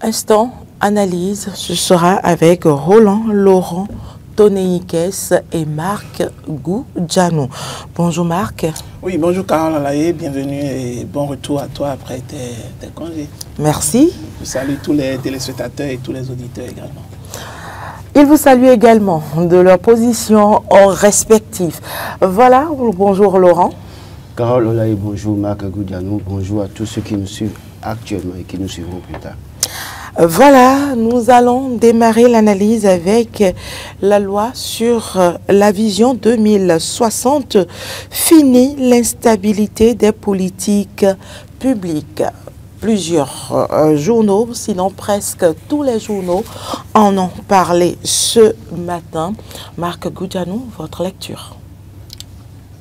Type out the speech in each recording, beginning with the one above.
Instant analyse, ce sera avec Roland Laurent Toneikes et Marc Goudjanou. Bonjour Marc. Oui, bonjour Carole Alaye, bienvenue et bon retour à toi après tes congés. Merci. Je salue tous les téléspectateurs et tous les auditeurs également. Ils vous saluent également de leur position respective. Voilà, bonjour Laurent. Carole Olaye, bonjour Marc Goudjanou, bonjour à tous ceux qui nous suivent actuellement et qui nous suivront plus tard. Voilà, nous allons démarrer l'analyse avec la loi sur la vision 2060. Fini l'instabilité des politiques publiques. Plusieurs journaux, sinon presque tous les journaux, en ont parlé ce matin. Marc Goudjanou, votre lecture.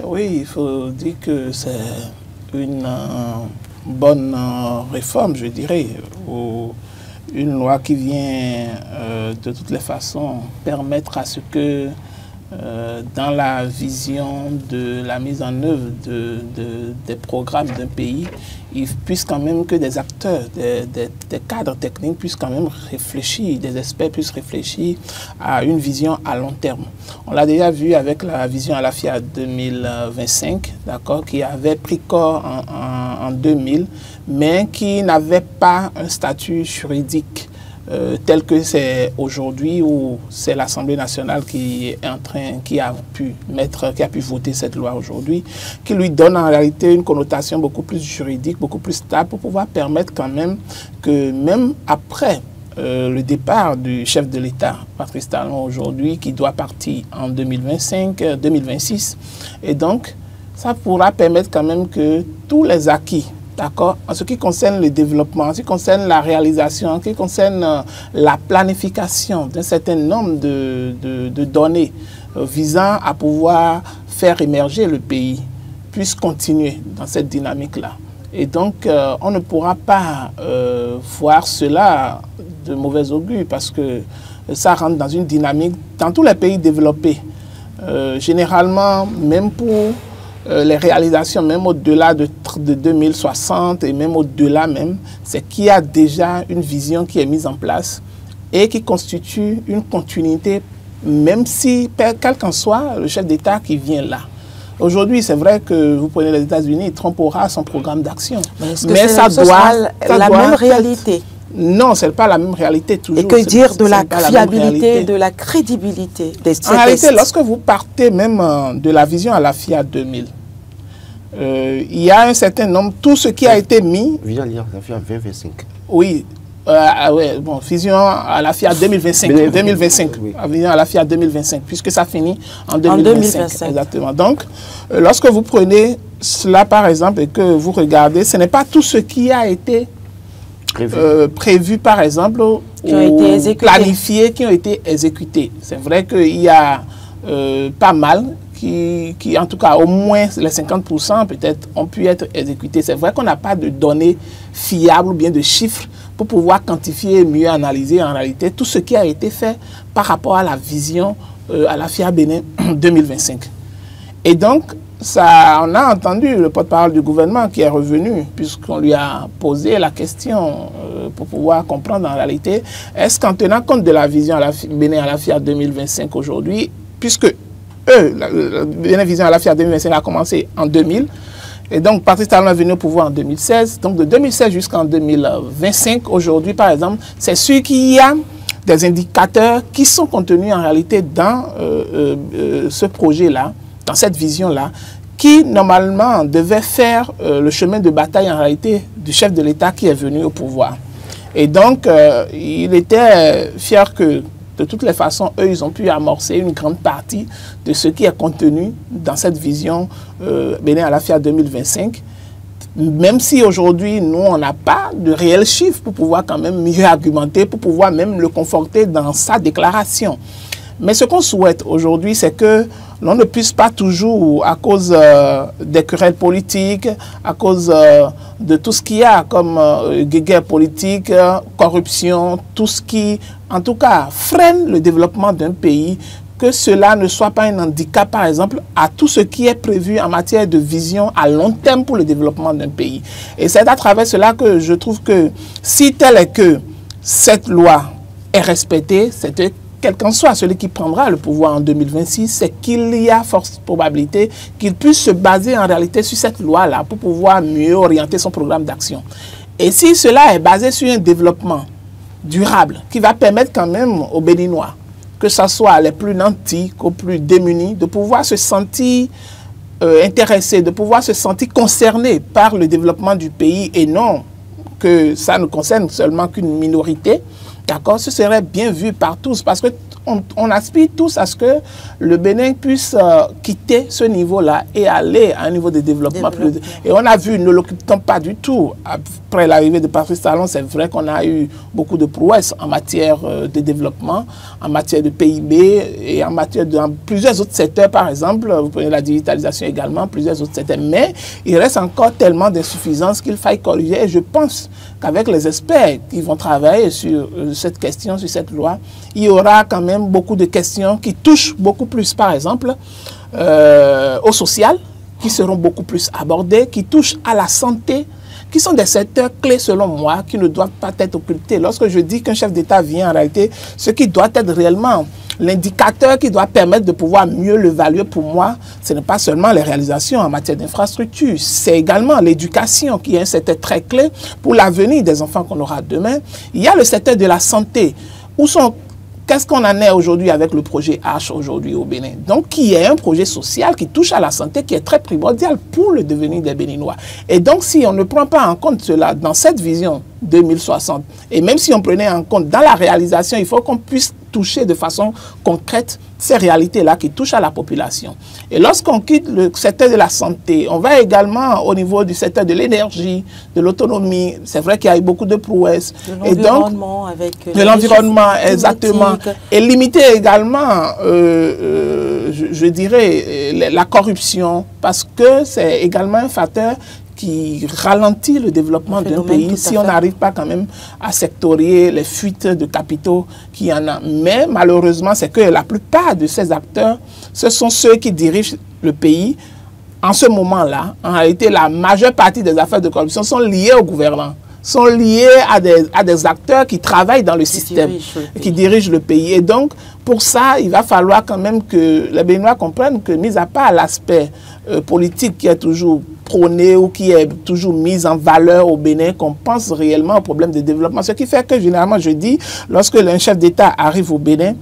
Oui, il faut dire que c'est une bonne réforme, je dirais, une loi qui vient de toutes les façons permettre à ce que dans la vision de la mise en œuvre des programmes d'un pays, il puisse quand même que des acteurs, des cadres techniques puissent quand même réfléchir, des experts puissent réfléchir à une vision à long terme. On l'a déjà vu avec la vision à la FIA 2025, d'accord, qui avait pris corps en 2000, mais qui n'avait pas un statut juridique tel que c'est aujourd'hui, où c'est l'Assemblée nationale qui a pu voter cette loi aujourd'hui, qui lui donne en réalité une connotation beaucoup plus juridique, beaucoup plus stable, pour pouvoir permettre quand même que même après le départ du chef de l'État, Patrice Talon aujourd'hui, qui doit partir en 2026, et donc ça pourra permettre quand même que tous les acquis, d'accord, en ce qui concerne le développement, en ce qui concerne la réalisation, en ce qui concerne la planification d'un certain nombre de données visant à pouvoir faire émerger le pays, puissent continuer dans cette dynamique-là. Et donc, on ne pourra pas voir cela de mauvais augure, parce que ça rentre dans une dynamique dans tous les pays développés. Généralement, même pour les réalisations, même au-delà de 2060 et même au-delà même, c'est qu'il y a déjà une vision qui est mise en place et qui constitue une continuité, même si, quel qu'en soit le chef d'État qui vient là. Aujourd'hui, c'est vrai que vous prenez les États-Unis, Trump aura son programme d'action. Mais ça doit la même réalité. Non, ce n'est pas la même réalité toujours. Et que dire de la fiabilité, de la crédibilité des En réalité, lorsque vous partez même de la vision à la FIA 2000, il y a un certain nombre, tout ce qui a été mis... Vision à la FIA 2025. Oui, ouais, bon, vision à la FIA 2025. 2025, oui. Vision à la FIA 2025, puisque ça finit en 2025. Exactement. Donc, lorsque vous prenez cela par exemple et que vous regardez, ce n'est pas tout ce qui a été prévu par exemple, ou planifié, qui ont été exécutés. C'est vrai qu'il y a pas mal qui, en tout cas, au moins les 50% peut-être ont pu être exécutés. C'est vrai qu'on n'a pas de données fiables ou bien de chiffres pour pouvoir quantifier et mieux analyser en réalité tout ce qui a été fait par rapport à la vision à la FIA Bénin 2025. Et donc, ça, on a entendu le porte-parole du gouvernement qui est revenu, puisqu'on lui a posé la question pour pouvoir comprendre en réalité, est-ce qu'en tenant compte de la vision à la Bénin à la FIA 2025 aujourd'hui, puisque la vision à la FIA 2025 a commencé en 2000, et donc Patrice Talon est venu au pouvoir en 2016, donc de 2016 jusqu'en 2025, aujourd'hui par exemple, c'est sûr qu'il y a des indicateurs qui sont contenus en réalité dans ce projet-là, dans cette vision-là, qui normalement devait faire le chemin de bataille en réalité du chef de l'État qui est venu au pouvoir. Et donc, il était fier que, de toutes les façons, eux, ils ont pu amorcer une grande partie de ce qui est contenu dans cette vision Bénin à la FIA 2025. Même si aujourd'hui, nous, on n'a pas de réels chiffres pour pouvoir quand même mieux argumenter, pour pouvoir même le conforter dans sa déclaration. Mais ce qu'on souhaite aujourd'hui, c'est que l'on ne puisse pas toujours, à cause des querelles politiques, à cause de tout ce qu'il y a comme guerre politique, corruption, tout ce qui, en tout cas, freine le développement d'un pays, que cela ne soit pas un handicap, par exemple, à tout ce qui est prévu en matière de vision à long terme pour le développement d'un pays. Et c'est à travers cela que je trouve que si tel est que cette loi est respectée, c'est que quel qu'en soit celui qui prendra le pouvoir en 2026, c'est qu'il y a forte probabilité qu'il puisse se baser en réalité sur cette loi-là pour pouvoir mieux orienter son programme d'action. Et si cela est basé sur un développement durable qui va permettre quand même aux Béninois, que ce soit les plus nantis qu'aux plus démunis, de pouvoir se sentir intéressés, de pouvoir se sentir concernés par le développement du pays et non que ça ne concerne seulement qu'une minorité, d'accord, ce serait bien vu par tous parce que on aspire tous à ce que le Bénin puisse quitter ce niveau-là et aller à un niveau de développement plus. Et on a vu, ne l'occupons pas du tout. Après l'arrivée de Patrice Talon, c'est vrai qu'on a eu beaucoup de prouesses en matière de développement, en matière de PIB et en matière de plusieurs autres secteurs, par exemple, vous prenez la digitalisation également, plusieurs autres secteurs. Mais il reste encore tellement d'insuffisances qu'il faille corriger. Et je pense qu'avec les experts qui vont travailler sur cette question, sur cette loi, il y aura quand même beaucoup de questions qui touchent beaucoup plus, par exemple, au social, qui seront beaucoup plus abordées, qui touchent à la santé, qui sont des secteurs clés selon moi, qui ne doivent pas être occultés. Lorsque je dis qu'un chef d'État vient, en réalité, ce qui doit être réellement l'indicateur qui doit permettre de pouvoir mieux l'évaluer pour moi, ce n'est pas seulement les réalisations en matière d'infrastructure, c'est également l'éducation qui est un secteur très clé pour l'avenir des enfants qu'on aura demain. Il y a le secteur de la santé. Qu'est-ce qu'on en est aujourd'hui avec le projet H aujourd'hui au Bénin? Donc, qui est un projet social qui touche à la santé, qui est très primordial pour le devenir des Béninois. Et donc, si on ne prend pas en compte cela dans cette vision 2060, et même si on prenait en compte dans la réalisation, il faut qu'on puisse toucher de façon concrète ces réalités-là qui touchent à la population. Et lorsqu'on quitte le secteur de la santé, on va également au niveau du secteur de l'énergie, de l'autonomie. C'est vrai qu'il y a eu beaucoup de prouesses. De l'environnement, avec de l'environnement, exactement. Et limiter également, je dirais, la corruption, parce que c'est également un facteur qui ralentit le développement d'un pays si on n'arrive pas quand même à sectorier les fuites de capitaux qu'il y en a. Mais malheureusement, c'est que la plupart de ces acteurs, ce sont ceux qui dirigent le pays. En ce moment-là, en réalité, la majeure partie des affaires de corruption sont liées au gouvernement, sont liées à des acteurs qui travaillent dans le système, qui dirigent le pays. Et donc, pour ça, il va falloir quand même que les Béninois comprennent que, mis à part l'aspect politique qui est toujours prôné ou qui est toujours mis en valeur au Bénin, qu'on pense réellement au problème de développement. Ce qui fait que, généralement, je dis, lorsque un chef d'État arrive au Bénin,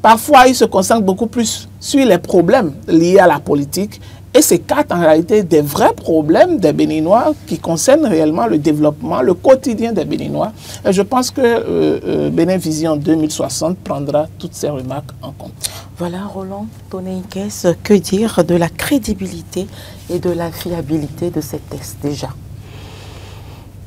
parfois, il se concentre beaucoup plus sur les problèmes liés à la politique et s'écarte en réalité des vrais problèmes des Béninois qui concernent réellement le développement, le quotidien des Béninois. Et je pense que Bénin Vision 2060 prendra toutes ces remarques en compte. Voilà, Roland Toney-Nkès, que dire de la crédibilité et de la fiabilité de ces tests déjà?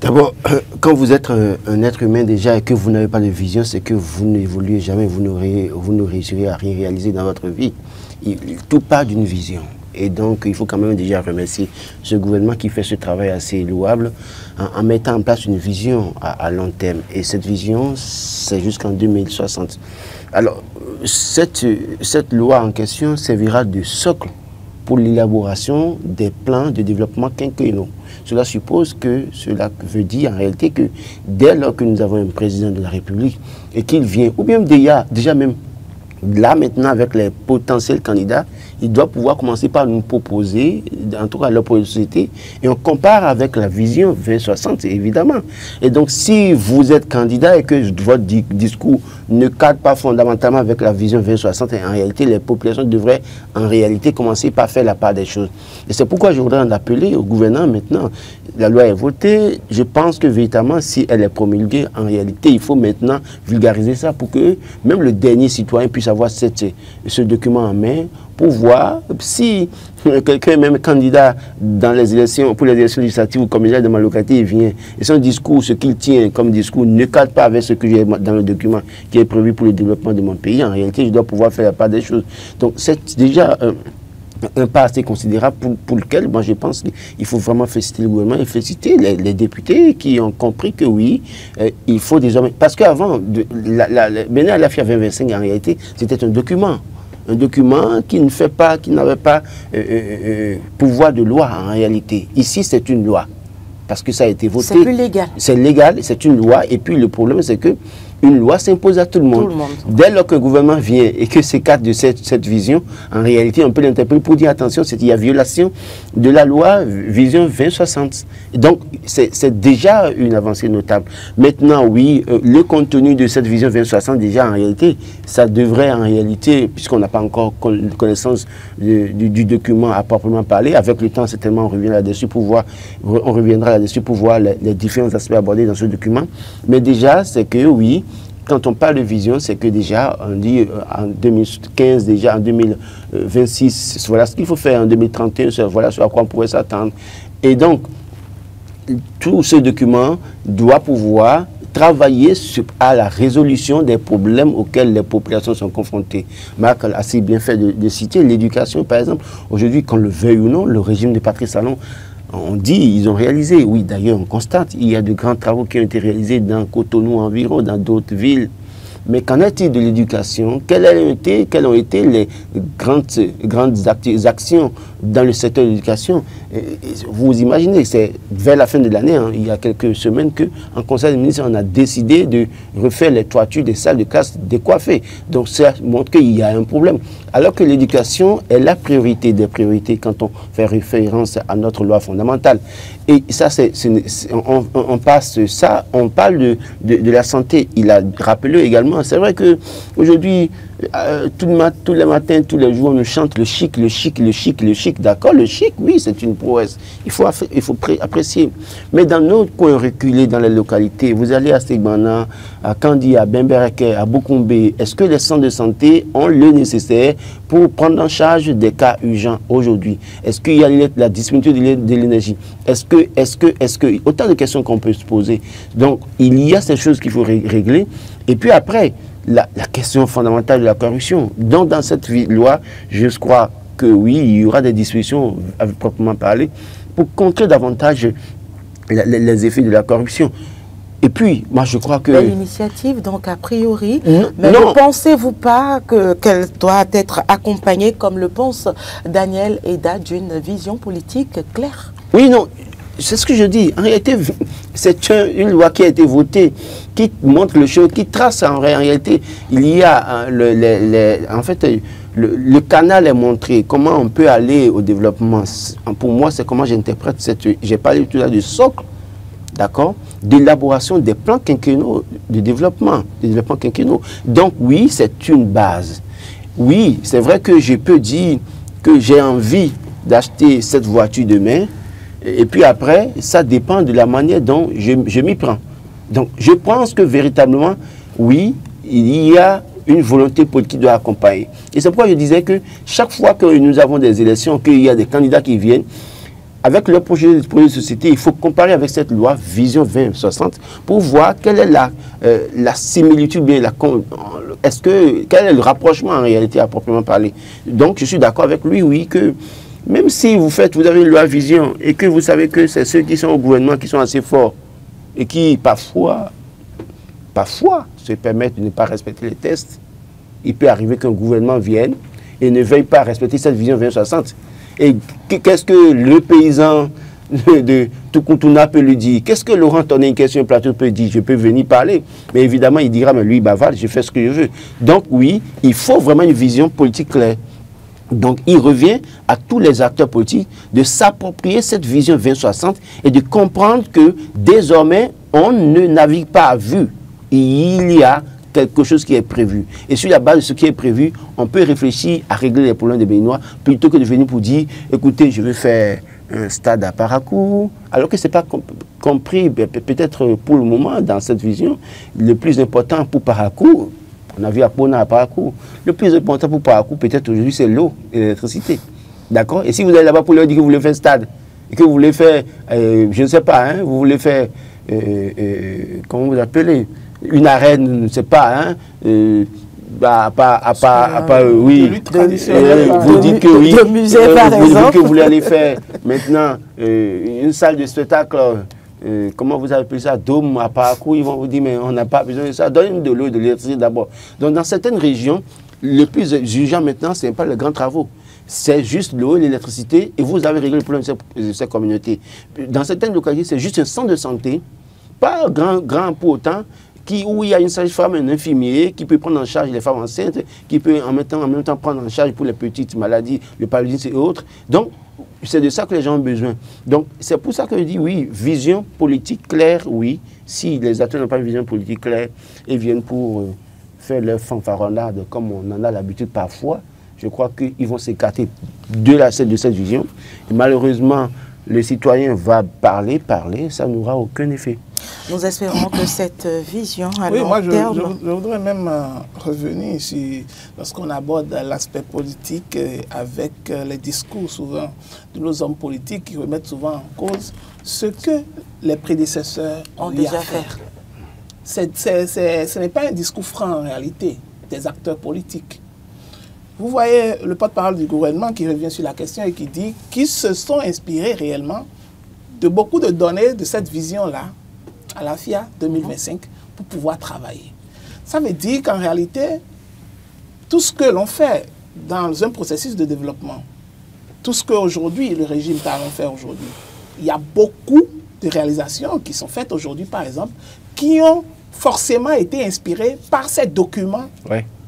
D'abord, quand vous êtes un être humain déjà et que vous n'avez pas de vision, c'est que vous n'évoluez jamais, vous ne réussirez à rien réaliser dans votre vie. Tout part d'une vision. Et donc, il faut quand même déjà remercier ce gouvernement qui fait ce travail assez louable en mettant en place une vision à long terme. Et cette vision, c'est jusqu'en 2060. Alors, cette loi en question servira de socle pour l'élaboration des plans de développement quinquennaux. Cela suppose que, cela veut dire en réalité que dès lors que nous avons un président de la République et qu'il vient, ou bien déjà même là maintenant avec les potentiels candidats, il doit pouvoir commencer par nous proposer, en tout cas leur société, et on compare avec la vision 2060 évidemment. Et donc si vous êtes candidat et que votre discours ne cadre pas fondamentalement avec la vision 2060, en réalité les populations devraient en réalité commencer par faire la part des choses. Et c'est pourquoi je voudrais en appeler au gouvernement maintenant. La loi est votée, je pense que véritablement si elle est promulguée, en réalité il faut maintenant vulgariser ça pour que même le dernier citoyen puisse avoir ce document en main pour voir si quelqu'un est même candidat dans les élections, pour les élections législatives ou communales de ma localité, il vient. Et son discours, ce qu'il tient comme discours, ne cadre pas avec ce que j'ai dans le document qui est prévu pour le développement de mon pays. En réalité, je dois pouvoir faire la part des choses. Donc, c'est déjà un pas assez considérable pour lequel, moi, je pense qu'il faut vraiment féliciter le gouvernement et féliciter les députés qui ont compris que oui, il faut désormais... Parce qu'avant, Bénin à la FIA 2025, en réalité, c'était un document qui ne fait pas, qui n'avait pas pouvoir de loi en réalité. Ici, c'est une loi. Parce que ça a été voté. C'est plus légal. C'est légal, c'est une loi. Et puis le problème, c'est que une loi s'impose à tout le monde. Dès lors qu'un gouvernement vient et que s'écarte de cette vision, en réalité, on peut l'interpeller pour dire attention, il y a violation de la loi Vision 2060. Donc, c'est déjà une avancée notable. Maintenant, oui, le contenu de cette Vision 2060, déjà, en réalité, ça devrait, en réalité, puisqu'on n'a pas encore connaissance du document à proprement parler, avec le temps, certainement, on reviendra là-dessus pour voir les différents aspects abordés dans ce document. Mais déjà, c'est que, oui, quand on parle de vision, c'est que déjà, on dit en 2015, déjà en 2026, voilà ce qu'il faut faire en 2031, voilà ce à quoi on pourrait s'attendre. Et donc, tout ce document doit pouvoir travailler à la résolution des problèmes auxquels les populations sont confrontées. Marc a assez bien fait de citer l'éducation, par exemple. Aujourd'hui, qu'on le veuille ou non, le régime de Patrice Talon, on dit, ils ont réalisé, oui d'ailleurs on constate, il y a de grands travaux qui ont été réalisés dans Cotonou environ, dans d'autres villes. Mais qu'en est-il de l'éducation? Quelles ont été les grandes actions dans le secteur de l'éducation? Vous imaginez, c'est vers la fin de l'année, hein, il y a quelques semaines, qu'en Conseil des ministres, on a décidé de refaire les toitures des salles de classe décoiffées. Donc ça montre qu'il y a un problème. Alors que l'éducation est la priorité des priorités quand on fait référence à notre loi fondamentale. Et ça, on passe ça, on parle de la santé. Il a rappelé également, c'est vrai qu'aujourd'hui, tous les matins, tous les jours, on nous chante le chic, le chic, le chic, le chic. D'accord, le chic, oui, c'est une prouesse. Il faut apprécier. Mais dans nos coins reculés, dans les localités, vous allez à Segbana, à Kandi, à Bembereke, à Bokombé, est-ce que les centres de santé ont le nécessaire pour prendre en charge des cas urgents aujourd'hui? Est-ce qu'il y a la disponibilité de l'énergie? Est-ce que autant de questions qu'on peut se poser. Donc, il y a ces choses qu'il faut régler. Et puis après, la question fondamentale de la corruption. Donc, dans cette loi, je crois que oui, il y aura des dispositions, à proprement parler, pour contrer davantage les effets de la corruption. Et puis, moi, je crois que... L'initiative, donc, a priori, mais ne pensez-vous pas qu'elle doit être accompagnée, comme le pense Daniel Eda, d'une vision politique claire? Oui, non, c'est ce que je dis. En réalité, c'est une loi qui a été votée, qui montre le chemin, qui trace en réalité. Il y a, en fait, le canal est montré. Comment on peut aller au développement. Pour moi, c'est comment j'interprète cette... J'ai parlé tout à l'heure du socle, d'accord, d'élaboration des plans quinquennaux de développement, quinquennaux. Donc, oui, c'est une base. Oui, c'est vrai que je peux dire que j'ai envie d'acheter cette voiture demain. Et puis après, ça dépend de la manière dont je m'y prends. Donc, je pense que véritablement, oui, il y a une volonté politique qui doit accompagner. Et c'est pourquoi je disais que chaque fois que nous avons des élections, qu'il y a des candidats qui viennent, avec leur projet de société, il faut comparer avec cette loi Vision 2060 pour voir quelle est la similitude, quel est le rapprochement en réalité à proprement parler. Donc, je suis d'accord avec lui, oui, que même si vous avez une loi Vision et que vous savez que c'est ceux qui sont au gouvernement qui sont assez forts et qui parfois se permettent de ne pas respecter les tests, il peut arriver qu'un gouvernement vienne et ne veuille pas respecter cette Vision 2060. Et qu'est-ce que le paysan de Tukuntuna peut lui dire? Qu'est-ce que Laurent Tonné, question plateau peut dire? Je peux venir parler. Mais évidemment, il dira, mais lui, il bavarde, je fais ce que je veux. Donc oui, il faut vraiment une vision politique claire. Donc, il revient à tous les acteurs politiques de s'approprier cette vision 2060 et de comprendre que désormais, on ne navigue pas à vue. Il y a quelque chose qui est prévu. Et sur la base de ce qui est prévu, on peut réfléchir à régler les problèmes des Béninois plutôt que de venir pour dire, écoutez, je vais faire un stade à Parakou, alors que ce n'est pas compris, peut-être pour le moment, dans cette vision, le plus important pour Parakou, on a vu à Pona à Parakou. Le plus important pour Parakou, peut-être aujourd'hui, c'est l'eau et l'électricité. D'accord? Et si vous allez là-bas pour leur dire que vous voulez faire un stade, et que vous voulez faire, je ne sais pas, hein, vous voulez faire, comment vous appelez, une arène, je ne sais pas, hein, oui, vous dites que oui, vous dites que vous voulez aller faire maintenant une salle de spectacle. Comment vous appelez ça, dôme à Parakou, ils vont vous dire, mais on n'a pas besoin de ça, donnez-nous de l'eau et de l'électricité d'abord. Donc dans certaines régions, le plus urgent maintenant, ce n'est pas les grands travaux, c'est juste l'eau et l'électricité, et vous avez réglé le problème de ces communautés. Dans certaines localités, c'est juste un centre de santé, pas grand pour autant, où il y a une sage-femme, un infirmier qui peut prendre en charge les femmes enceintes, qui peut en même temps prendre en charge pour les petites maladies, le paludisme et autres. Donc, c'est de ça que les gens ont besoin. Donc, c'est pour ça que je dis oui, vision politique claire, oui. Si les acteurs n'ont pas une vision politique claire et viennent pour faire leur fanfaronnade comme on en a l'habitude parfois, je crois qu'ils vont s'écarter de cette vision. Et malheureusement, le citoyen va parler, ça n'aura aucun effet. Nous espérons que cette vision à long terme... Je voudrais même revenir ici, lorsqu'on aborde l'aspect politique avec les discours souvent de nos hommes politiques qui remettent souvent en cause ce que les prédécesseurs ont déjà fait. Ce n'est pas un discours franc en réalité des acteurs politiques. Vous voyez le porte-parole du gouvernement qui revient sur la question et qui dit qu'ils se sont inspirés réellement de beaucoup de données de cette vision-là à la FIA 2025 pour pouvoir travailler. Ça veut dire qu'en réalité, tout ce que l'on fait dans un processus de développement, tout ce qu'aujourd'hui le régime talon fait aujourd'hui, il y a beaucoup de réalisations qui sont faites aujourd'hui, par exemple, qui ont forcément été inspirées par ces documents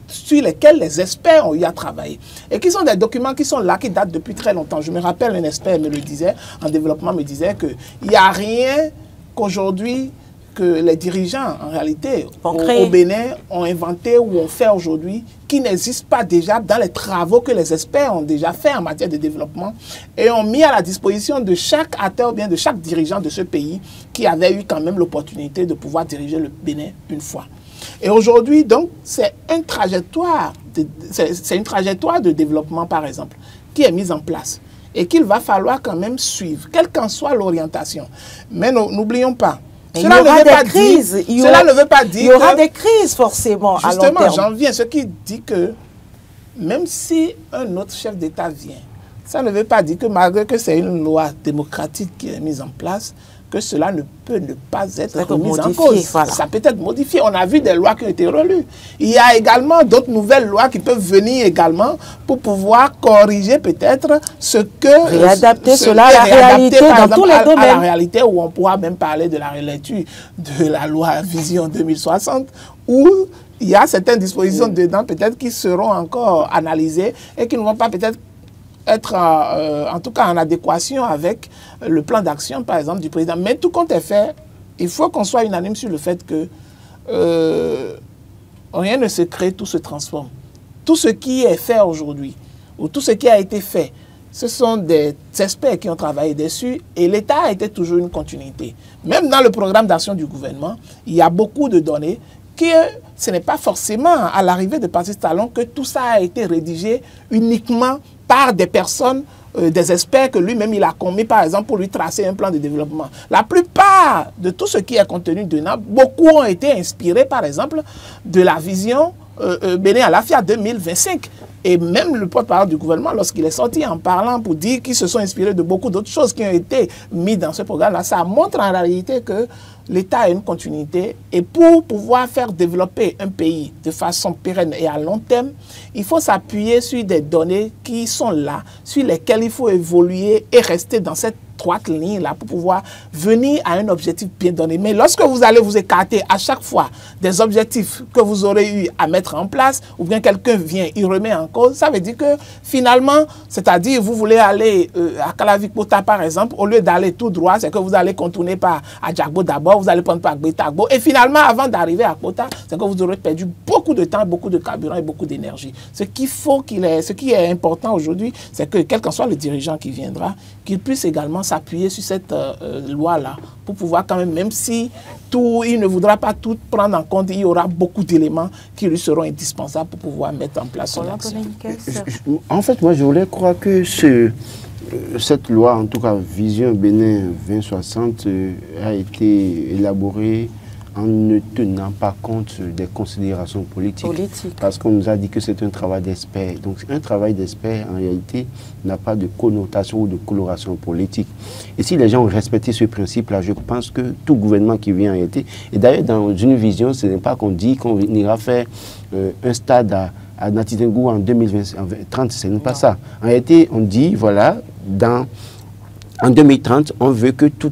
sur lesquels les experts ont eu à travailler. Et qui sont des documents qui sont là, qui datent depuis très longtemps. Je me rappelle, un expert me le disait, en développement me disait qu'il n'y a rien qu'aujourd'hui que les dirigeants, en réalité, au Bénin, ont inventé ou ont fait aujourd'hui, qui n'existe pas déjà dans les travaux que les experts ont déjà fait en matière de développement et ont mis à la disposition de chaque acteur, ou bien de chaque dirigeant de ce pays qui avait eu quand même l'opportunité de pouvoir diriger le Bénin une fois. Et aujourd'hui, donc, c'est une trajectoire de développement, par exemple, qui est mise en place et qu'il va falloir quand même suivre, quelle qu'en soit l'orientation. Mais n'oublions pas, cela ne veut pas dire il y aura des crises forcément à long terme. Justement, j'en viens, ce qui dit que même si un autre chef d'État vient, ça ne veut pas dire que malgré que c'est une loi démocratique qui est mise en place, que cela ne peut ne pas être mis en cause. Voilà. Ça peut être modifié. On a vu des lois qui ont été relues. Il y a également d'autres nouvelles lois qui peuvent venir également pour pouvoir corriger peut-être ce que... Réadapter cela à la réalité dans tous les domaines. À la réalité où on pourra même parler de la relecture de la loi Vision 2060 où il y a certaines dispositions dedans peut-être qui seront encore analysées et qui ne vont pas peut-être être en tout cas en adéquation avec le plan d'action, par exemple, du président. Mais tout compte est fait, il faut qu'on soit unanime sur le fait que rien ne se crée, tout se transforme. Tout ce qui est fait aujourd'hui, ou tout ce qui a été fait, ce sont des experts qui ont travaillé dessus et l'État a été toujours une continuité. Même dans le programme d'action du gouvernement, il y a beaucoup de données que ce n'est pas forcément à l'arrivée de Patrice Talon que tout ça a été rédigé uniquement par des personnes, des experts que lui-même il a commis, par exemple, pour lui tracer un plan de développement. La plupart de tout ce qui est contenu dedans, beaucoup ont été inspirés, par exemple, de la vision Bénin à la FIA 2025. Et même le porte-parole du gouvernement, lorsqu'il est sorti en parlant pour dire qu'ils se sont inspirés de beaucoup d'autres choses qui ont été mises dans ce programme-là, ça montre en réalité que l'État a une continuité et pour pouvoir faire développer un pays de façon pérenne et à long terme, il faut s'appuyer sur des données qui sont là, sur lesquelles il faut évoluer et rester dans cette droite ligne là pour pouvoir venir à un objectif bien donné. Mais lorsque vous allez vous écarter à chaque fois des objectifs que vous aurez eu à mettre en place ou bien quelqu'un vient y remet en cause, ça veut dire que finalement, c'est-à-dire vous voulez aller à Kalavik-Pota par exemple, au lieu d'aller tout droit, c'est que vous allez contourner par Adjagbo d'abord, vous allez prendre par Gbetagbo et finalement avant d'arriver à Pota, c'est que vous aurez perdu beaucoup de temps, beaucoup de carburant et beaucoup d'énergie. Ce qui est important aujourd'hui, c'est que quel qu'en soit le dirigeant qui viendra, qu'il puisse également s'appuyer sur cette loi-là pour pouvoir quand même si il ne voudra pas tout prendre en compte, il y aura beaucoup d'éléments qui lui seront indispensables pour pouvoir mettre en place son action. En fait, moi, je voulais croire que cette loi, en tout cas Vision Bénin 2060, a été élaborée en ne tenant pas compte des considérations politiques. Parce qu'on nous a dit que c'est un travail d'expert. Donc un travail d'expert, en réalité, n'a pas de connotation ou de coloration politique. Et si les gens ont respecté ce principe-là, je pense que tout gouvernement qui vient en réalité, et d'ailleurs dans une vision, ce n'est pas qu'on dit qu'on ira faire un stade à Natitengou en 2030, ce n'est pas ça. En réalité, on dit, voilà, en 2030, on veut que tout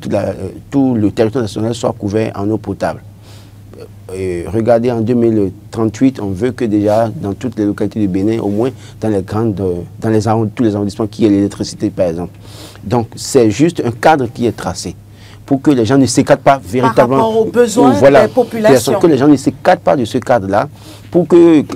le territoire national soit couvert en eau potable. regardez, en 2038, on veut que déjà, dans toutes les localités du Bénin, au moins dans tous les arrondissements, qu'il y ait l'électricité, par exemple. Donc, c'est juste un cadre qui est tracé pour que les gens ne s'écartent pas véritablement. Par rapport aux besoins des populations. Que les gens ne s'écartent pas de ce cadre-là,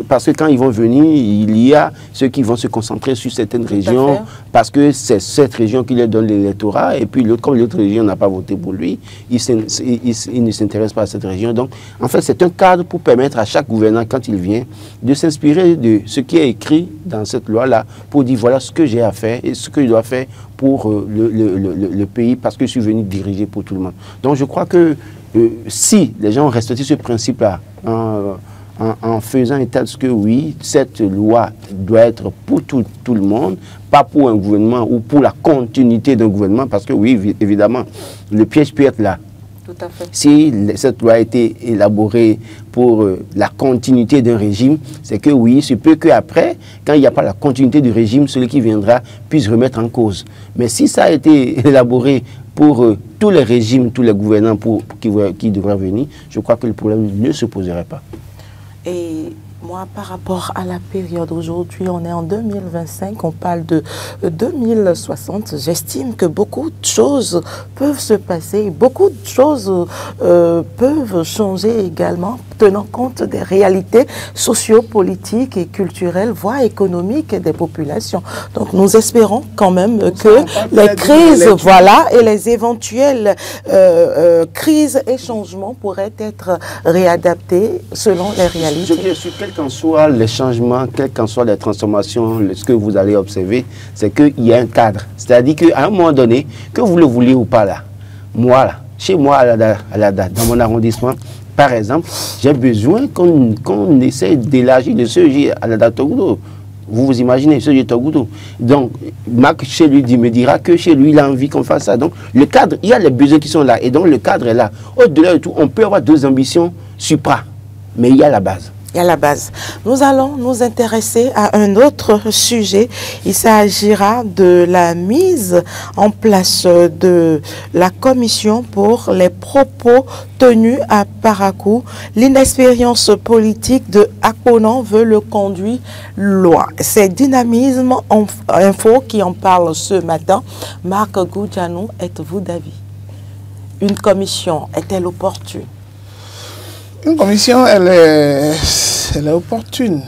parce que quand ils vont venir, il y a ceux qui vont se concentrer sur certaines régions, parce que c'est cette région qui leur donne l'électorat, et puis l'autre, comme l'autre région n'a pas voté pour lui, il ne s'intéresse pas à cette région. Donc, en fait, c'est un cadre pour permettre à chaque gouvernant, quand il vient, de s'inspirer de ce qui est écrit dans cette loi-là, pour dire, voilà ce que j'ai à faire, et ce que je dois faire pour le pays, parce que je suis venu diriger pour tout le monde. Donc, je crois que si les gens ont respecté ce principe-là, en faisant état de ce que oui, cette loi doit être pour tout le monde, pas pour un gouvernement ou pour la continuité d'un gouvernement, parce que oui, évidemment, le piège peut être là. Tout à fait. Si cette loi a été élaborée pour la continuité d'un régime, c'est que oui, c'est peu qu'après, quand il n'y a pas la continuité du régime, celui qui viendra puisse remettre en cause. Mais si ça a été élaboré pour tous les régimes, tous les gouvernants qui devraient venir, je crois que le problème ne se poserait pas. Et moi, par rapport à la période aujourd'hui, on est en 2025, on parle de 2060. J'estime que beaucoup de choses peuvent se passer, beaucoup de choses peuvent changer également, tenant compte des réalités sociopolitiques et culturelles, voire économiques des populations. Donc nous espérons quand même que les crises, voilà, et les éventuelles crises et changements pourraient être réadaptés selon les réalités. Quels qu'en soient les changements, quelles qu'en soient les transformations, ce que vous allez observer, c'est qu'il y a un cadre. C'est-à-dire qu'à un moment donné, que vous le vouliez ou pas là, moi là, chez moi dans mon arrondissement, par exemple, j'ai besoin qu'on essaie d'élargir le CEJ à la Togoudou. Vous vous imaginez, CEJ Togoudou. Donc, Marc, chez lui, me dira que chez lui, il a envie qu'on fasse ça. Donc, le cadre, il y a les besoins qui sont là. Et donc, le cadre est là. Au-delà de tout, on peut avoir deux ambitions supra. Mais il y a la base. À la base. Nous allons nous intéresser à un autre sujet. Il s'agira de la mise en place de la commission pour les propos tenus à Parakou. L'inexpérience politique de Akponan veut le conduire loin. C'est Dynamisme Info qui en parle ce matin. Marc Goudjanou, êtes-vous d'avis? Une commission est-elle opportune? Une commission, elle est opportune.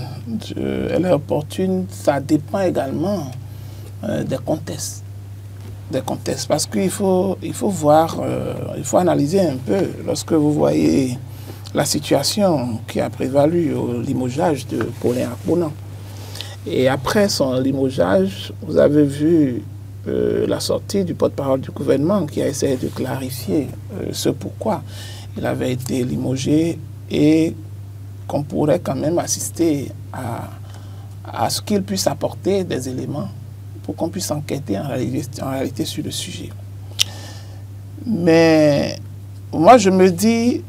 Elle est opportune, ça dépend également des contextes. Parce qu'il faut voir, il faut analyser un peu. Lorsque vous voyez la situation qui a prévalu au limogeage de Paulin Akponan. Et après son limogeage, vous avez vu la sortie du porte-parole du gouvernement qui a essayé de clarifier ce pourquoi il avait été limogé et qu'on pourrait quand même assister à ce qu'il puisse apporter des éléments pour qu'on puisse enquêter en réalité sur le sujet. Mais moi je me dis,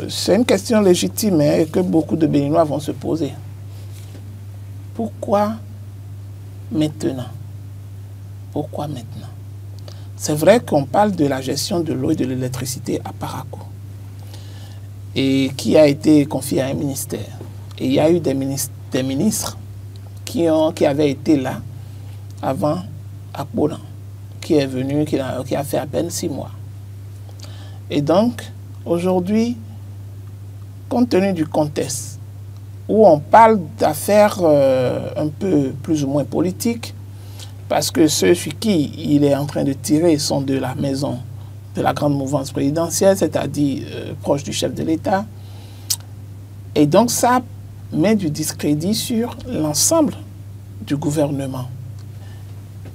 c'est une question légitime que beaucoup de Béninois vont se poser. Pourquoi maintenant? Pourquoi maintenant? C'est vrai qu'on parle de la gestion de l'eau et de l'électricité à Parakou, et qui a été confiée à un ministère. Et il y a eu des ministres qui avaient été là avant Akponan, qui est venu, qui a fait à peine 6 mois. Et donc, aujourd'hui, compte tenu du contexte, où on parle d'affaires un peu plus ou moins politiques, parce que ceux sur qui il est en train de tirer sont de la maison de la grande mouvance présidentielle, c'est-à-dire proche du chef de l'État. Et donc ça met du discrédit sur l'ensemble du gouvernement.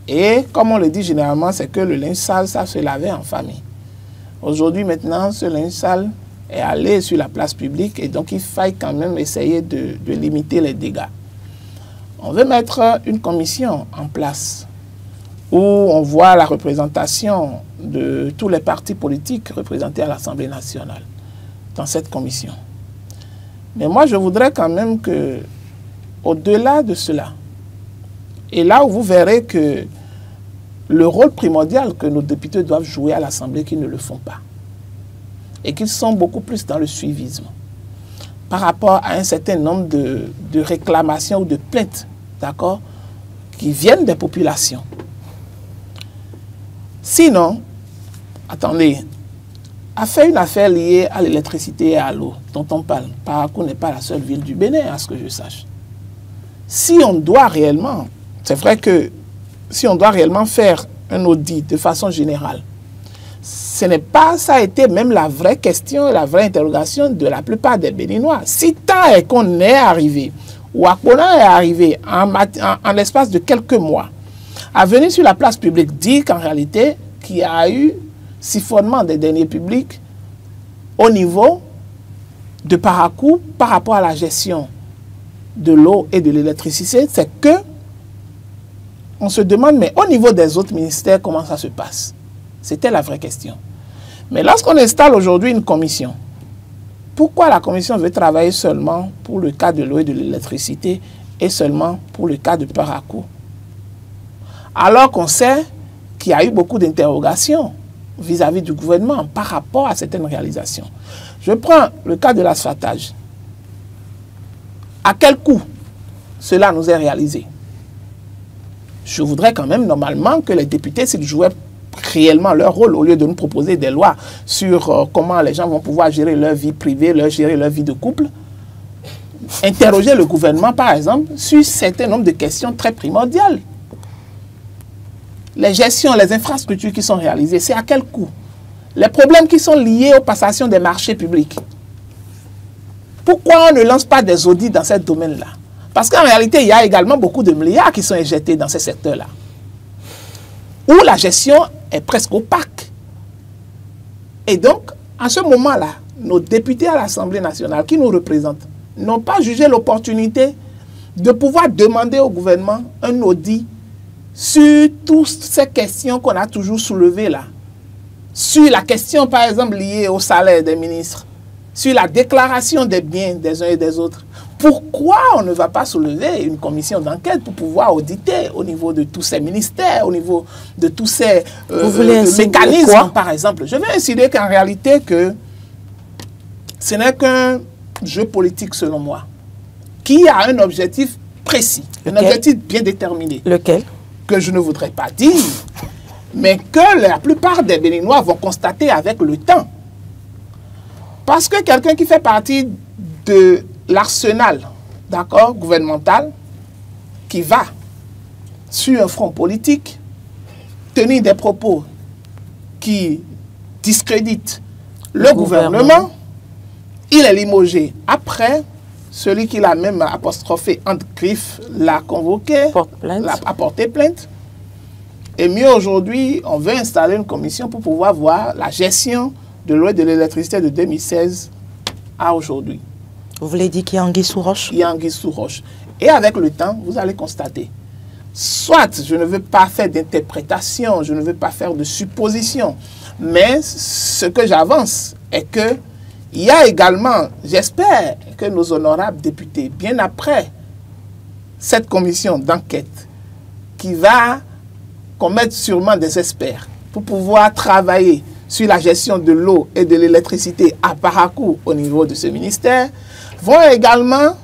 Et comme on le dit généralement, c'est que le linge sale, ça se lavait en famille. Aujourd'hui, maintenant, ce linge sale est allé sur la place publique et donc il faille quand même essayer de limiter les dégâts. On veut mettre une commission en place où on voit la représentation de tous les partis politiques représentés à l'Assemblée nationale dans cette commission. Mais moi, je voudrais quand même que, au-delà de cela, et là où vous verrez que le rôle primordial que nos députés doivent jouer à l'Assemblée, qu'ils ne le font pas. et qu'ils sont beaucoup plus dans le suivisme par rapport à un certain nombre de réclamations ou de plaintes, d'accord, qui viennent des populations. Sinon, attendez, a fait une affaire liée à l'électricité et à l'eau dont on parle. Parakou n'est pas la seule ville du Bénin, à ce que je sache. Si on doit réellement, c'est vrai que si on doit réellement faire un audit de façon générale, ce n'est pas, ça a été même la vraie question et la vraie interrogation de la plupart des Béninois. Si tant est qu'on est arrivé, ou Akpona est arrivé en l'espace de quelques mois, à venir sur la place publique dire qu'en réalité, qu'il y a eu siphonnement des deniers publics au niveau de Parakou par rapport à la gestion de l'eau et de l'électricité, c'est que on se demande, mais au niveau des autres ministères, comment ça se passe? C'était la vraie question. Mais lorsqu'on installe aujourd'hui une commission, pourquoi la commission veut travailler seulement pour le cas de l'eau et de l'électricité et seulement pour le cas de Parakou? Alors qu'on sait qu'il y a eu beaucoup d'interrogations vis-à-vis du gouvernement par rapport à certaines réalisations. Je prends le cas de l'asphaltage. À quel coût cela nous est réalisé? Je voudrais quand même normalement que les députés, s'ils jouaient réellement leur rôle, au lieu de nous proposer des lois sur comment les gens vont pouvoir gérer leur vie privée, gérer leur vie de couple, interroger le gouvernement, par exemple, sur un certain nombre de questions très primordiales. Les gestions, les infrastructures qui sont réalisées, c'est à quel coût? Les problèmes qui sont liés aux passations des marchés publics. Pourquoi on ne lance pas des audits dans ce domaine-là? Parce qu'en réalité, il y a également beaucoup de milliards qui sont injectés dans ces secteurs-là, où la gestion est presque opaque. Et donc, à ce moment-là, nos députés à l'Assemblée nationale qui nous représentent n'ont pas jugé l'opportunité de pouvoir demander au gouvernement un audit sur toutes ces questions qu'on a toujours soulevées là. Sur la question, par exemple, liée au salaire des ministres, sur la déclaration des biens des uns et des autres. Pourquoi on ne va pas soulever une commission d'enquête pour pouvoir auditer au niveau de tous ces ministères, au niveau de tous ces mécanismes, par exemple? Je vais insinuer qu'en réalité, que ce n'est qu'un jeu politique, selon moi, qui a un objectif précis, un objectif bien déterminé. Lequel? Que je ne voudrais pas dire, mais que la plupart des Béninois vont constater avec le temps. Parce que quelqu'un qui fait partie de l'arsenal, d'accord, gouvernemental, qui va sur un front politique, tenir des propos qui discréditent le gouvernement, il est limogé. Après, celui qui l'a même apostrophé entre griffes l'a convoqué, a porté plainte. Et mieux aujourd'hui, on veut installer une commission pour pouvoir voir la gestion de l'eau et de l'électricité de 2016 à aujourd'hui. Vous voulez dire qu'il y a anguille sous roche? Il y a anguille sous roche. Et avec le temps, vous allez constater, soit je ne veux pas faire d'interprétation, je ne veux pas faire de supposition, mais ce que j'avance est que il y a également, j'espère que nos honorables députés, bien après cette commission d'enquête, qui va commettre sûrement des experts pour pouvoir travailler sur la gestion de l'eau et de l'électricité à Parakou au niveau de ce ministère, vont également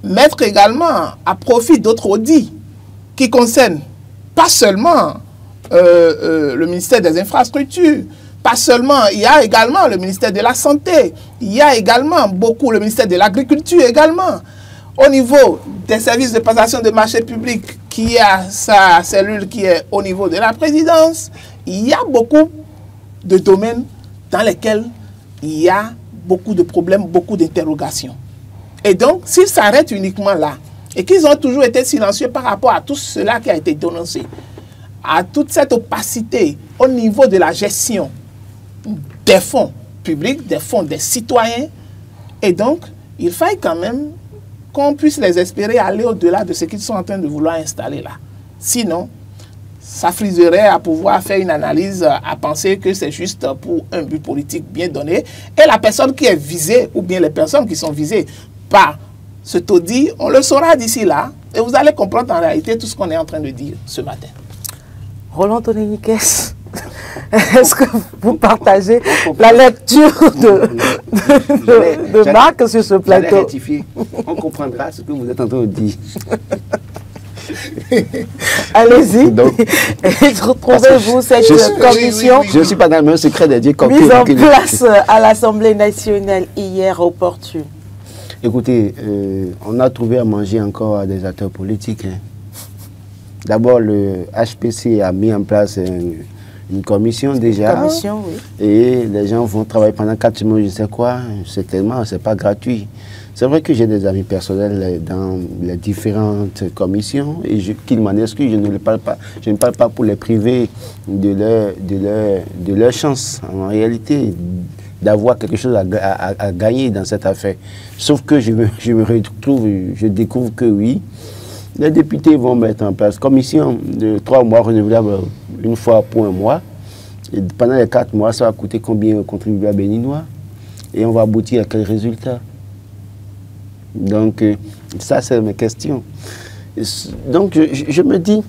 mettre également à profit d'autres audits qui concernent pas seulement le ministère des Infrastructures, pas seulement, il y a également le ministère de la Santé, il y a également beaucoup le ministère de l'Agriculture également. Au niveau des services de passation de marchés publics, qui a sa cellule qui est au niveau de la présidence, il y a beaucoup de domaines dans lesquels il y a beaucoup de problèmes, beaucoup d'interrogations. Et donc, s'ils s'arrêtent uniquement là, et qu'ils ont toujours été silencieux par rapport à tout cela qui a été dénoncé, à toute cette opacité au niveau de la gestion des fonds publics, des fonds des citoyens, et donc, il faille quand même qu'on puisse les espérer aller au-delà de ce qu'ils sont en train de vouloir installer là. Sinon, ça friserait à pouvoir faire une analyse, à penser que c'est juste pour un but politique bien donné. Et la personne qui est visée, ou bien les personnes qui sont visées par ce taudis, on le saura d'ici là, et vous allez comprendre en réalité tout ce qu'on est en train de dire ce matin. Roland Toneniquez, Est-ce que vous partagez la lecture de Marc sur ce plateau? On comprendra ce que vous êtes en train de dire. Allez-y. Retrouvez-vous cette commission je ne suis pas dans le même secret de dire mise en place à l'Assemblée nationale hier opportune. Écoutez, on a trouvé à manger encore à des acteurs politiques. Hein. D'abord, le HPC a mis en place une commission déjà. Une commission, oui. Et les gens vont travailler pendant 4 mois, je sais quoi. C'est pas gratuit. C'est vrai que j'ai des amis personnels dans les différentes commissions et qu'ils m'en excusent, je ne parle pas. Je ne parle pas pour les priver de leur chance, en réalité, d'avoir quelque chose à gagner dans cette affaire. Sauf que je me retrouve, je découvre que oui, les députés vont mettre en place commission de 3 mois renouvelable une fois pour un mois. Et pendant les 4 mois, ça va coûter combien aux contribuables béninois? Et on va aboutir à quel résultat? Donc, ça, c'est mes questions. Donc, je me dis,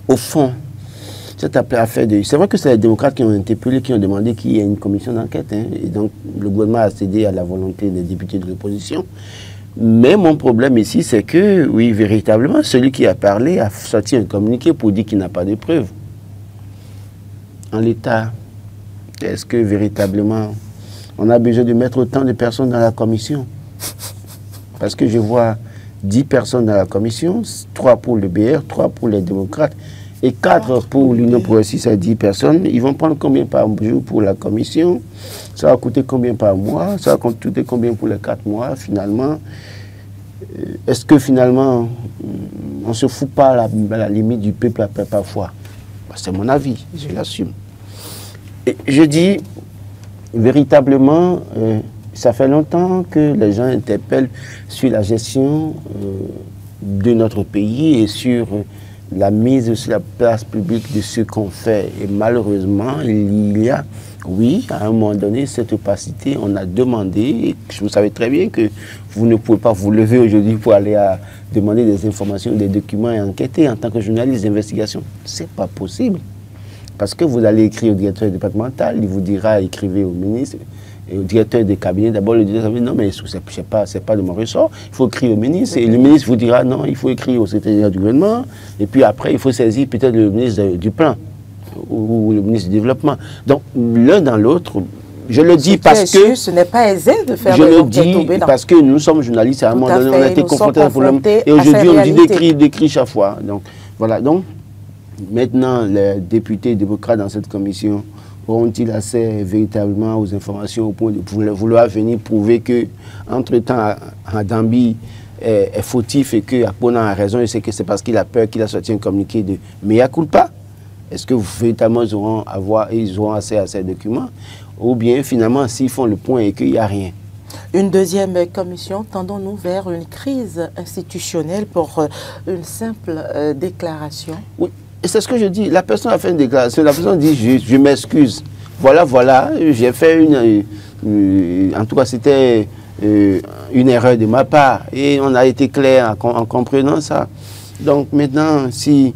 au fond, cette affaire de... C'est vrai que c'est les démocrates qui ont interpellé, qui ont demandé qu'il y ait une commission d'enquête. Hein, et donc, le gouvernement a cédé à la volonté des députés de l'opposition. Mais mon problème ici, c'est que, oui, véritablement, celui qui a parlé a sorti un communiqué pour dire qu'il n'a pas de preuves. En l'état, est-ce que véritablement, on a besoin de mettre autant de personnes dans la commission? Parce que je vois 10 personnes dans la commission, 3 pour le BR, 3 pour les démocrates et 4 pour l'Union progressiste à 10 personnes. Ils vont prendre combien par jour pour la commission? Ça va coûter combien par mois? Ça va coûter combien pour les 4 mois finalement? Est-ce que finalement, on ne se fout pas à la limite du peuple parfois? C'est mon avis, je l'assume. Et je dis, véritablement, ça fait longtemps que les gens interpellent sur la gestion de notre pays et sur la mise sur la place publique de ce qu'on fait. Et malheureusement, il y a, oui, à un moment donné, cette opacité. On a demandé, et vous savez très bien que vous ne pouvez pas vous lever aujourd'hui pour aller demander des informations, des documents et enquêter en tant que journaliste d'investigation. Ce n'est pas possible. Parce que vous allez écrire au directeur départemental, il vous dira, écrivez au ministre. Et au directeur des cabinets, d'abord le directeur dit non mais c'est pas de mon ressort, il faut écrire au ministre, et le ministre vous dira non, il faut écrire au secrétaire du gouvernement, et puis après il faut saisir peut-être le ministre du plan, ou le ministre du développement. Donc l'un dans l'autre, je le dis parce que... Ce n'est pas aisé de faire... Je le dis parce que nous sommes journalistes, à un moment donné on a été confrontés à un problème, et aujourd'hui on dit d'écrire chaque fois. Donc voilà, donc maintenant les députés démocrates dans cette commission auront-ils accès véritablement aux informations au point de vouloir venir prouver que, entre-temps, Hadambi est fautif et que Akpona a raison et c'est que c'est parce qu'il a peur qu'il a sorti un communiqué de mea culpa? Est-ce que véritablement ils auront accès à ces documents? Ou bien, finalement, s'ils font le point et qu'il n'y a rien? Une deuxième commission, tendons-nous vers une crise institutionnelle pour une simple déclaration? Oui. Et c'est ce que je dis. La personne a fait une déclaration. La personne dit je m'excuse. Voilà, j'ai fait en tout cas, c'était une erreur de ma part. Et on a été clair en comprenant ça. Donc maintenant, si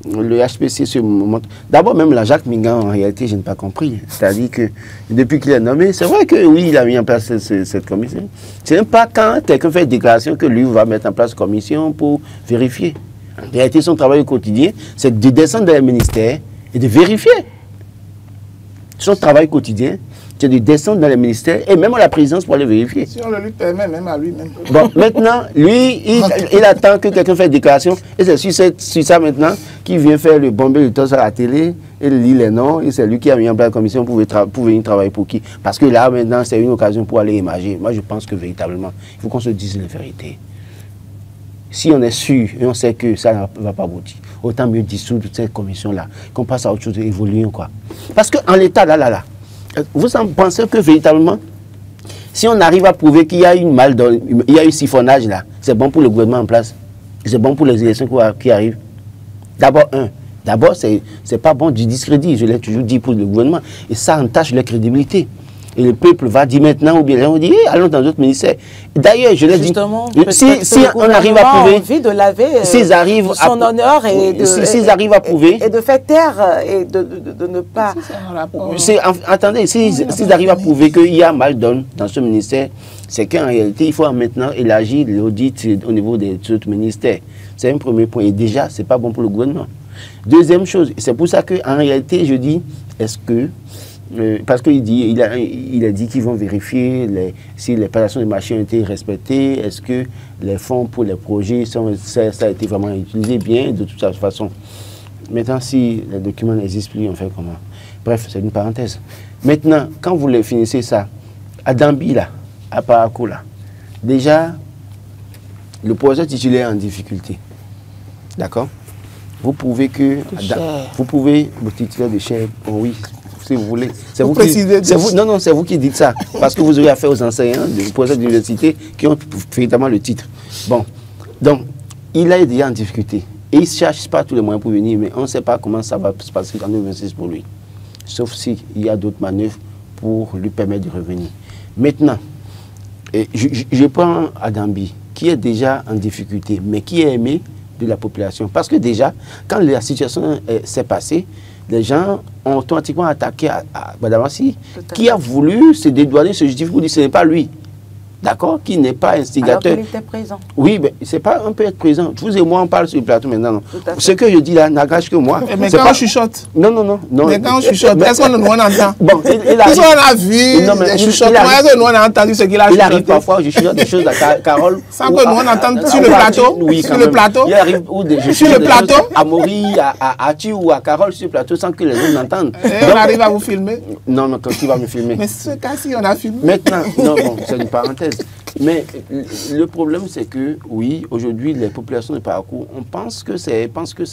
le HPC se montre... D'abord, même la Jacques Mingan, en réalité, je n'ai pas compris. C'est-à-dire que depuis qu'il est nommé, c'est vrai que oui, il a mis en place cette commission. Ce n'est pas quand quelqu'un fait une déclaration que lui va mettre en place une commission pour vérifier. En réalité, son travail au quotidien, c'est de descendre dans les ministères et de vérifier. Son travail quotidien, c'est de descendre dans les ministères et même à la présidence pour aller vérifier. Si on le lui permet, même à lui-même. Bon, maintenant, lui, il attend que quelqu'un fasse une déclaration et c'est sur ça maintenant qu'il vient faire le bomber le torse à la télé et lit les noms et c'est lui qui a mis en place la commission pour venir travailler pour qui. Parce que là, maintenant, c'est une occasion pour aller émager. Moi, je pense que véritablement, il faut qu'on se dise la vérité. Si on est sûr et on sait que ça ne va pas aboutir, autant mieux dissoudre cette commission-là, qu'on passe à autre chose, évoluer quoi. Parce qu'en l'état, vous pensez que véritablement, si on arrive à prouver qu'il y a il y a eu siphonnage là, c'est bon pour le gouvernement en place, c'est bon pour les élections qui arrivent. D'abord, c'est pas bon du discrédit, je l'ai toujours dit pour le gouvernement, et ça entache leur crédibilité. Et le peuple va dire maintenant, ou bien les gens vont dire, allons dans d'autres ministères. D'ailleurs, je l'ai dit, si on arrive à prouver, envie de laver s'ils arrivent son honneur et s'ils arrivent à prouver, et de faire taire et de ne pas... Attendez, s'ils arrivent à prouver qu'il y a mal donne dans ce ministère, c'est qu'en réalité, il faut maintenant élargir l'audit au niveau des autres ministères. C'est un premier point. Et déjà, ce n'est pas bon pour le gouvernement. Deuxième chose, c'est pour ça qu'en réalité, je dis, est-ce que... parce qu'il a dit qu'ils vont vérifier si les prestations de marché ont été respectées, est-ce que les fonds pour les projets, ça a été vraiment utilisé bien, de toute façon. Maintenant, si les documents n'existent plus, on fait comment? Bref, c'est une parenthèse. Maintenant, quand vous les finissez ça, à Dambi, là, à Parakou, là, déjà, le projet titulaire est en difficulté. D'accord? Vous pouvez que... Vous pouvez, le titulaire de chair, oh oui, si vous voulez. C'est vous qui, non, c'est vous qui dites ça. Parce que vous aurez affaire aux enseignants du projet d'université qui ont véritablement le titre. Bon, donc, il est déjà en difficulté. Et il ne cherche pas tous les moyens pour venir, mais on ne sait pas comment ça va se passer en 2026 pour lui. Sauf s'il y a d'autres manœuvres pour lui permettre de revenir. Maintenant, je prends Adambi, qui est déjà en difficulté, mais qui est aimé de la population. Parce que déjà, quand la situation s'est passée, les gens ont automatiquement attaqué à Badamassi, qui a voulu se dédouaner, se justifier pour dire que ce n'est pas lui. D'accord? Qui n'est pas instigateur. Alors qu'il était présent. Oui, mais c'est pas un peu être présent. Vous et moi, on parle sur le plateau maintenant. Non. Ce que je dis là n'engage que moi. Mais quand on chuchote. Non. Mais quand on chuchote, est-ce qu'on nous entend? Bon, est-ce qu'on a vu des chuchotements? Est-ce que nous on a entendu ce qu'il a chuchoté? Il arrive parfois, je chuchote des choses à Carole. Sans que nous on entende sur le plateau? Oui, sur le plateau? Il arrive sur le plateau? À Maury, à Atu ou à Carole sur le plateau sans que les autres n'entendent. Et on arrive à vous filmer? Non, quand tu vas me filmer. Mais ce cas-ci, on a filmé. Maintenant, non, bon, c'est une parenthèse. Mais le problème, c'est que, oui, aujourd'hui, les populations de Parakou, on pense que c'est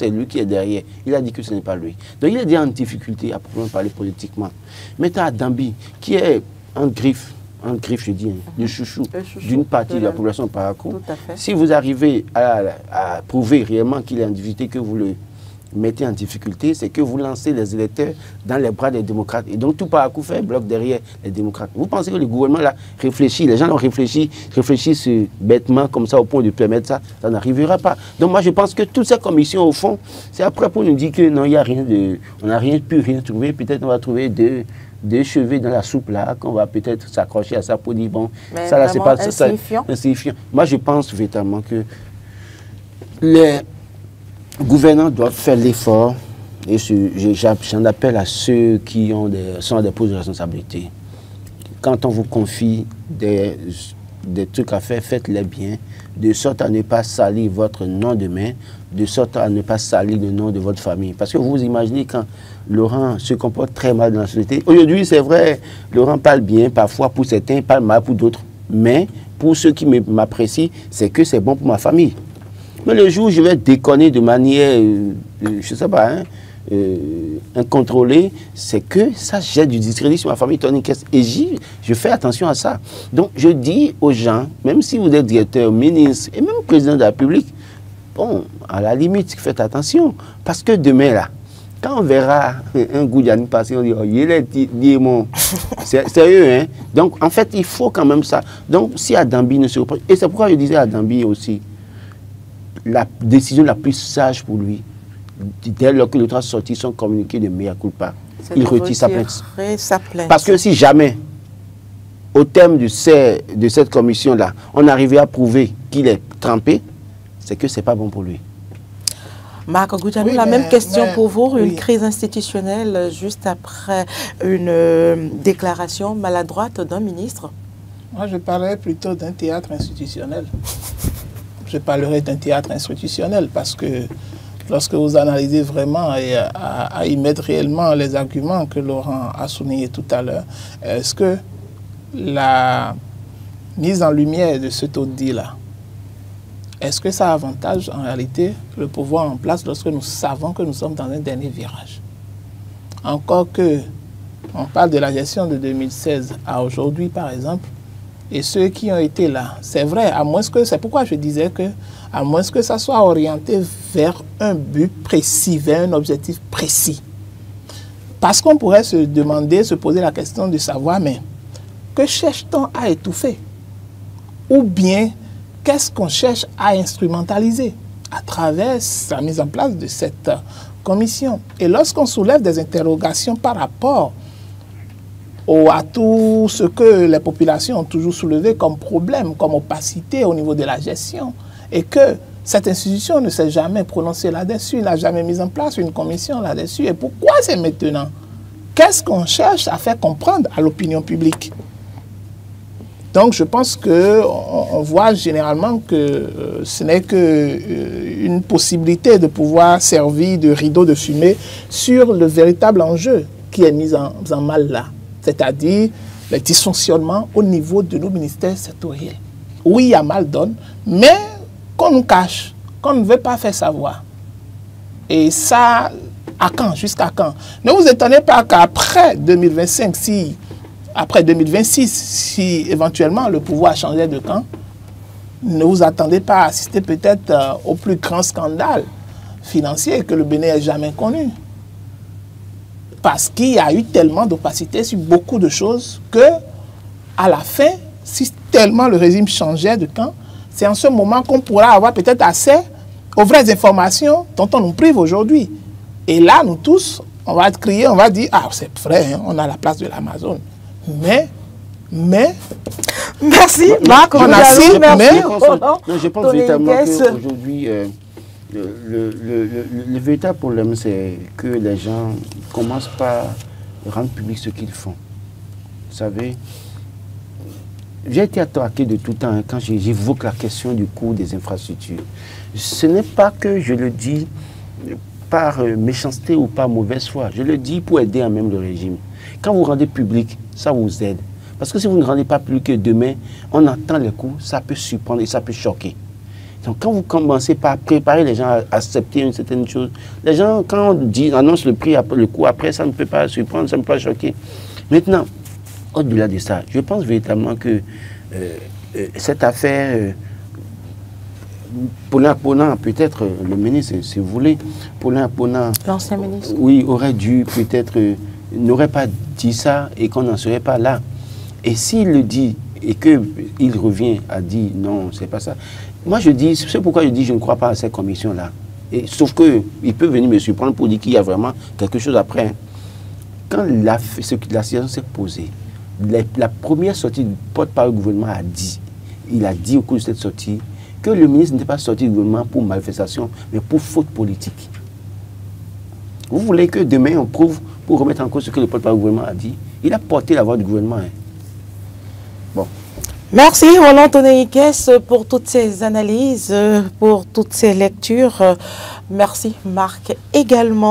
lui qui est derrière. Il a dit que ce n'est pas lui. Donc, il est déjà en difficulté à pouvoir parler politiquement. Maintenant, à Dambi, qui est en griffe, je dis, le chouchou d'une partie de la population de Parakou, si vous arrivez à prouver réellement qu'il est en difficulté, que vous le mettez en difficulté, c'est que vous lancez les électeurs dans les bras des démocrates. Et donc tout Parakou fait bloc derrière les démocrates. Vous pensez que le gouvernement là réfléchit, les gens ont réfléchissent bêtement comme ça au point de permettre ça, ça n'arrivera pas. Donc moi je pense que toutes ces commissions au fond, c'est après pour nous dire que non, il n'y a rien de... On n'a pu rien trouver, peut-être on va trouver deux cheveux dans la soupe là, qu'on va peut-être s'accrocher à ça pour dire bon, mais ça là c'est pas insignifiant. Moi je pense véritablement que les gouvernants doivent faire l'effort, et j'en appelle à ceux qui sont des postes de responsabilité. Quand on vous confie des trucs à faire, faites-les bien, de sorte à ne pas salir votre nom de main, de sorte à ne pas salir le nom de votre famille. Parce que vous imaginez quand Laurent se comporte très mal dans la société. Aujourd'hui, c'est vrai, Laurent parle bien, parfois pour certains, parle mal pour d'autres. Mais pour ceux qui m'apprécient, c'est que c'est bon pour ma famille. Mais le jour où je vais déconner de manière, je ne sais pas, incontrôlée, c'est que ça jette du discrédit sur ma famille. Et je fais attention à ça. Donc je dis aux gens, même si vous êtes directeur, ministre et même président de la République, bon, à la limite, faites attention. Parce que demain, là, quand on verra un Goudjani passer, on dit, oh, il est diamant. C'est sérieux, hein? Donc, en fait, il faut quand même ça. Donc, si Adambi ne se reprend, et c'est pourquoi je disais à Adambi aussi, la décision la plus sage pour lui, dès lors que les trois sorties sont communiquées de mea culpa, il retire sa plainte. Parce que si jamais, au terme de cette commission-là, on arrivait à prouver qu'il est trempé, c'est que ce n'est pas bon pour lui. Marc Goudjani, la même question pour vous. Une crise institutionnelle juste après une déclaration maladroite d'un ministre? Moi, je parlerais plutôt d'un théâtre institutionnel. Je parlerai d'un théâtre institutionnel parce que lorsque vous analysez vraiment et à y mettre réellement les arguments que Laurent a soulignés tout à l'heure, est-ce que la mise en lumière de cet audit-là, est-ce que ça avantage en réalité le pouvoir en place lorsque nous savons que nous sommes dans un dernier virage? Encore que on parle de la gestion de 2016 à aujourd'hui par exemple, et ceux qui ont été là, c'est vrai, à moins que, c'est pourquoi je disais que, à moins que ça soit orienté vers un but précis, vers un objectif précis. Parce qu'on pourrait se demander, se poser la question de savoir, mais que cherche-t-on à étouffer? Ou bien, qu'est-ce qu'on cherche à instrumentaliser à travers la mise en place de cette commission? Et lorsqu'on soulève des interrogations par rapport à tout ce que les populations ont toujours soulevé comme problème, comme opacité au niveau de la gestion, et que cette institution ne s'est jamais prononcée là-dessus, n'a jamais mis en place une commission là-dessus, et pourquoi c'est maintenant? Qu'est-ce qu'on cherche à faire comprendre à l'opinion publique? Donc, je pense qu'on voit généralement que ce n'est qu'une possibilité de pouvoir servir de rideau de fumée sur le véritable enjeu qui est mis en mal là, c'est-à-dire les dysfonctionnements au niveau de nos ministères sectoriels. Oui, il y a mal donne, mais qu'on nous cache, qu'on ne veut pas faire savoir. Et ça, à quand? Jusqu'à quand? Ne vous étonnez pas qu'après 2025, après 2026, si éventuellement le pouvoir changeait de camp, ne vous attendez pas à assister peut-être au plus grand scandale financier que le Bénin ait jamais connu. Parce qu'il y a eu tellement d'opacité sur beaucoup de choses que, à la fin, si tellement le régime changeait de camp, c'est en ce moment qu'on pourra avoir peut-être accès aux vraies informations dont on nous prive aujourd'hui. Et là, nous tous, on va crier, on va dire, ah, c'est vrai, hein, on a la place de l'Amazon. Mais... Merci, Marc. Je pense véritablement qu'aujourd'hui, le véritable problème, c'est que les gens ne commencent pas à rendre public ce qu'ils font. Vous savez, j'ai été attaqué de tout temps quand j'évoque la question du coût des infrastructures. Ce n'est pas que je le dis par méchanceté ou par mauvaise foi. Je le dis pour aider même le régime. Quand vous rendez public, ça vous aide. Parce que si vous ne rendez pas public que demain, on attend les coûts, ça peut surprendre et ça peut choquer. Donc quand vous commencez par préparer les gens à accepter une certaine chose, les gens, quand on annonce le prix, le coût après, ça ne peut pas surprendre, ça ne peut pas choquer. Maintenant, au-delà de ça, je pense véritablement que cette affaire, Paulin Aponah, peut-être le ministre, si vous voulez, Paulin Aponah, l'ancien ministre, oui, aurait dû peut-être, n'aurait pas dit ça et qu'on n'en serait pas là. Et s'il le dit et qu'il revient à dire non, c'est pas ça. Moi, je dis, c'est pourquoi je dis je ne crois pas à cette commission-là. Sauf qu'il peut venir me surprendre pour dire qu'il y a vraiment quelque chose après. Quand la situation s'est posée, la première sortie du porte-parole du gouvernement il a dit au cours de cette sortie que le ministre n'était pas sorti du gouvernement pour manifestation, mais pour faute politique. Vous voulez que demain on prouve pour remettre en cause ce que le porte-parole du gouvernement a dit? Il a porté la voix du gouvernement. Hein. Bon. Merci Roland Tonnerikes pour toutes ces analyses, pour toutes ces lectures. Merci Marc également.